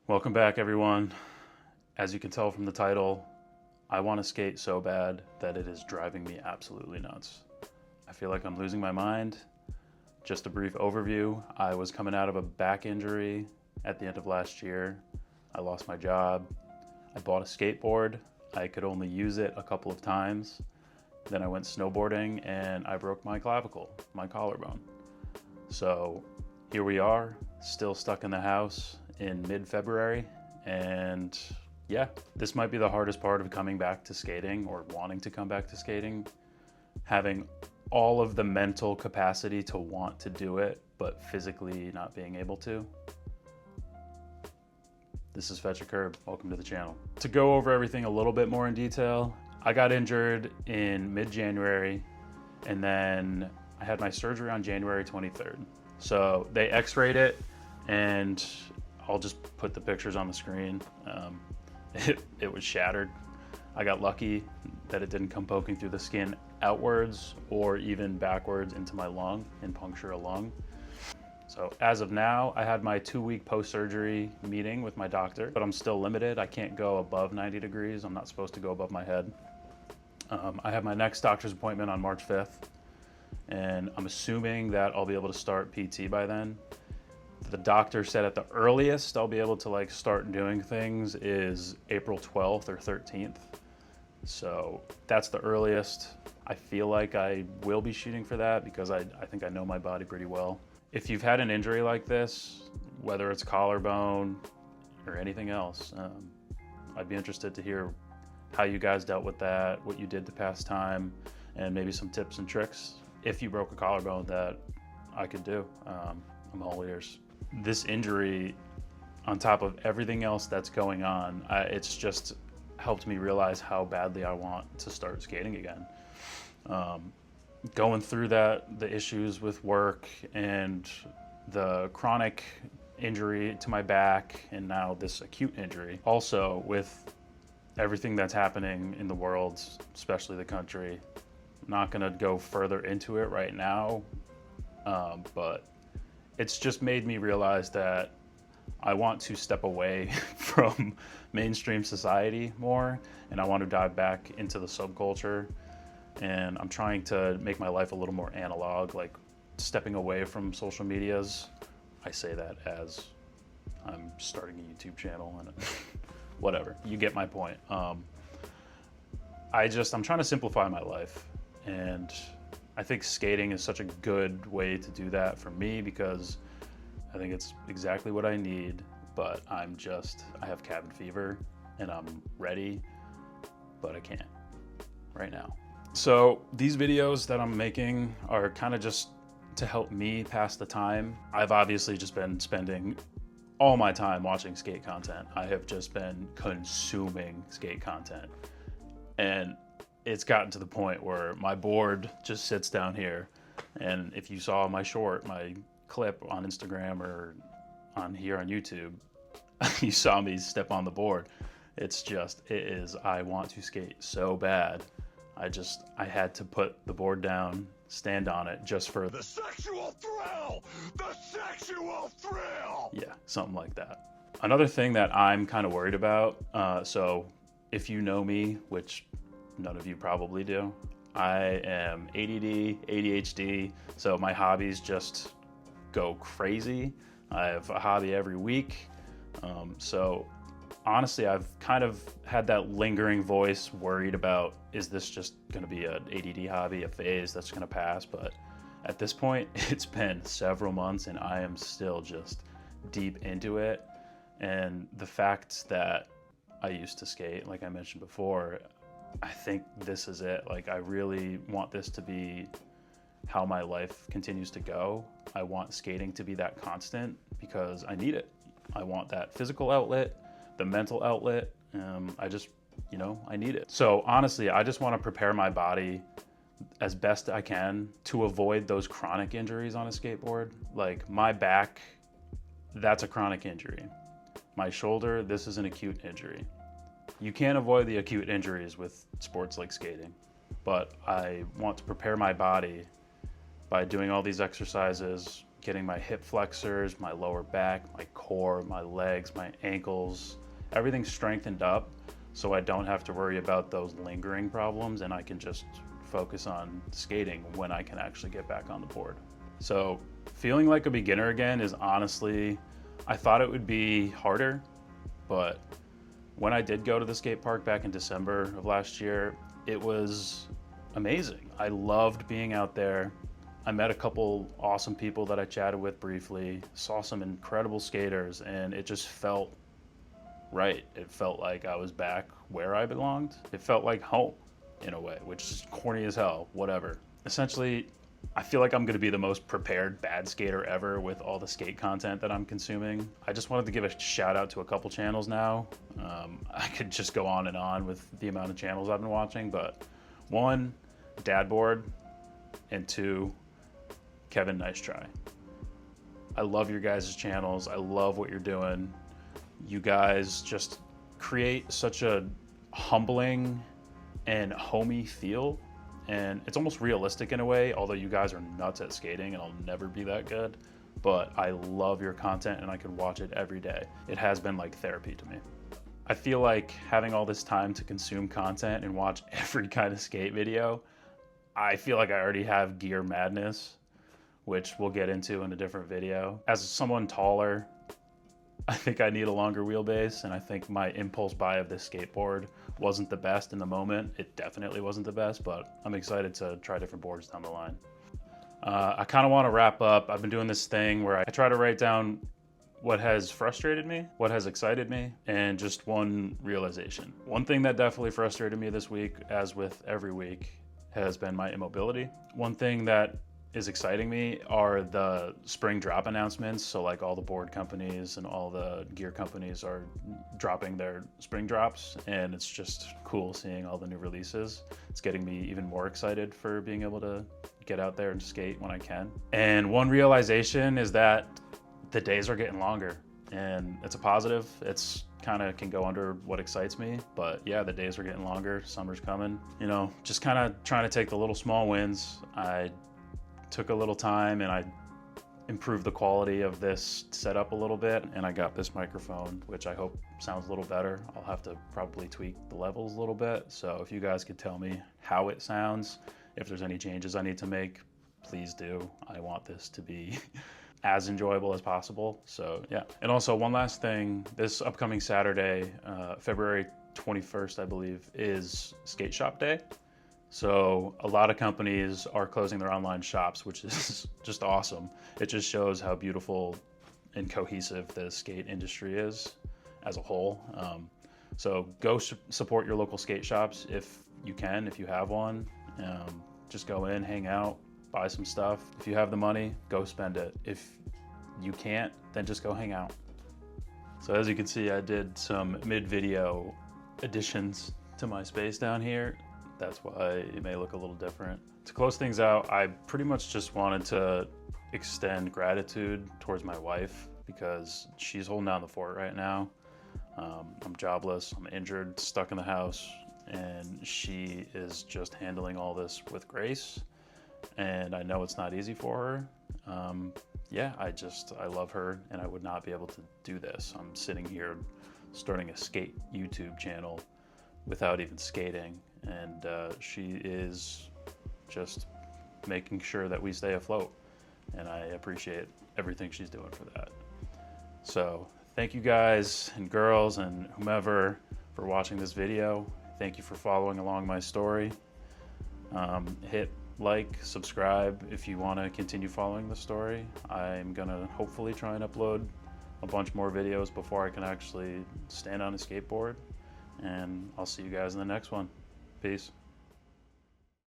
Welcome back, everyone. As you can tell from the title, I want to skate so bad that it is driving me absolutely nuts. I feel like I'm losing my mind. Just a brief overview. I was coming out of a back injury at the end of last year. I lost my job. I bought a skateboard. I could only use it a couple of times. Then I went snowboarding and I broke my clavicle, my collarbone. So here we are, still stuck in the house in mid-February, and yeah, this might be the hardest part of coming back to skating or wanting to come back to skating, having all of the mental capacity to want to do it, but physically not being able to. This is Fetch a Curb. Welcome to the channel. To go over everything a little bit more in detail, I got injured in mid-January, and then I had my surgery on January 23rd. So they x-rayed it, and I'll just put the pictures on the screen. It was shattered. I got lucky that it didn't come poking through the skin outwards or even backwards into my lung and puncture a lung. So as of now, I had my 2-week post-surgery meeting with my doctor, but I'm still limited. I can't go above 90 degrees. I'm not supposed to go above my head. I have my next doctor's appointment on March 5th, and I'm assuming that I'll be able to start PT by then. The doctor said at the earliest I'll be able to start doing things is April 12th or 13th. So that's the earliest. I feel like I will be shooting for that because I think I know my body pretty well. If you've had an injury like this, whether it's collarbone or anything else, I'd be interested to hear how you guys dealt with that, what you did to pass time, and maybe some tips and tricks if you broke a collarbone that I could do. I'm all ears. This injury, on top of everything else that's going on, it's just helped me realize how badly I want to start skating again. Going through the issues with work and the chronic injury to my back and now this acute injury. Also with everything that's happening in the world, especially the country. I'm not gonna go further into it right now, but it's just made me realize that I want to step away from mainstream society more, and I want to dive back into the subculture. And I'm trying to make my life a little more analog, like stepping away from social medias. I say that as I'm starting a YouTube channel and whatever, you get my point. I'm trying to simplify my life, and I think skating is such a good way to do that for me because I think it's exactly what I need, but I have cabin fever and I'm ready, but I can't right now. So these videos that I'm making are kind of just to help me pass the time. I've obviously just been spending all my time watching skate content. I have just been consuming skate content, and it's gotten to the point where my board just sits down here. And if you saw my clip on Instagram or on here on YouTube, you saw me step on the board. I want to skate so bad. I had to put the board down, stand on it just for the sexual thrill! The sexual thrill! Yeah, something like that. Another thing that I'm kind of worried about, so if you know me, which none of you probably do, I am ADD, ADHD, so my hobbies just go crazy. I have a hobby every week. So honestly, I've kind of had that lingering voice worried about, is this just gonna be an ADD hobby, a phase that's gonna pass? But at this point, it's been several months and I am still just deep into it. And the fact that I used to skate, like I mentioned before, I think this is it. Like, I really want this to be how my life continues to go. I want skating to be that constant because I need it. I want that physical outlet, the mental outlet. I need it. So honestly, I just want to prepare my body as best I can to avoid those chronic injuries on a skateboard. Like my back, that's a chronic injury. My shoulder, this is an acute injury. You can't avoid the acute injuries with sports like skating, but I want to prepare my body by doing all these exercises, getting my hip flexors, my lower back, my core, my legs, my ankles, everything strengthened up so I don't have to worry about those lingering problems, and I can just focus on skating when I can actually get back on the board. So feeling like a beginner again is honestly, I thought it would be harder, but when I did go to the skate park back in December of last year, it was amazing. I loved being out there. I met a couple awesome people that I chatted with briefly, saw some incredible skaters, and it just felt right. It felt like I was back where I belonged. It felt like home in a way, which is corny as hell, whatever. Essentially, I feel like I'm gonna be the most prepared bad skater ever with all the skate content that I'm consuming. I just wanted to give a shout out to a couple channels now. I could just go on and on with the amount of channels I've been watching, but one, Dadboard, and two, Kevin NiceTry. I love your guys' channels. I love what you're doing. You guys just create such a humbling and homey feel, and it's almost realistic in a way, although you guys are nuts at skating and I'll never be that good. But I love your content and I could watch it every day. It has been like therapy to me. I feel like having all this time to consume content and watch every kind of skate video, I feel like I already have gear madness, which we'll get into in a different video. As someone taller, I think I need a longer wheelbase, and I think my impulse buy of this skateboard wasn't the best in the moment. It definitely wasn't the best, but I'm excited to try different boards down the line. I kind of want to wrap up. I've been doing this thing where I try to write down what has frustrated me, what has excited me, and just one realization. One thing that definitely frustrated me this week, as with every week, has been my immobility. One thing that is exciting me are the spring drop announcements. So like all the board companies and all the gear companies are dropping their spring drops, and it's just cool seeing all the new releases. It's getting me even more excited for being able to get out there and skate when I can. And one realization is that the days are getting longer, and it's a positive. It's kind of can go under what excites me, but yeah, the days are getting longer. Summer's coming, you know, just kind of trying to take the little small wins. I took a little time and I improved the quality of this setup a little bit, and I got this microphone, which I hope sounds a little better. I'll have to probably tweak the levels a little bit. So if you guys could tell me how it sounds, if there's any changes I need to make, please do. I want this to be as enjoyable as possible. So yeah. And also one last thing, this upcoming Saturday, February 21st, I believe, is Skate Shop Day. So a lot of companies are closing their online shops, which is just awesome. It just shows how beautiful and cohesive the skate industry is as a whole. So go support your local skate shops if you can, if you have one. Just go in, hang out, buy some stuff. If you have the money, go spend it. If you can't, then just go hang out. So as you can see, I did some mid-video additions to my space down here. That's why it may look a little different. To close things out, I pretty much just wanted to extend gratitude towards my wife because she's holding down the fort right now. I'm jobless, I'm injured, stuck in the house, and she is just handling all this with grace. And I know it's not easy for her. Yeah, I love her, and I would not be able to do this. I'm sitting here starting a skate YouTube channel without even skating, and she is just making sure that we stay afloat, and I appreciate everything she's doing for that. So thank you guys and girls and whomever for watching this video. Thank you for following along my story. Hit like, subscribe if you want to continue following the story. I'm gonna hopefully try and upload a bunch more videos before I can actually stand on a skateboard, and I'll see you guys in the next one. Peace.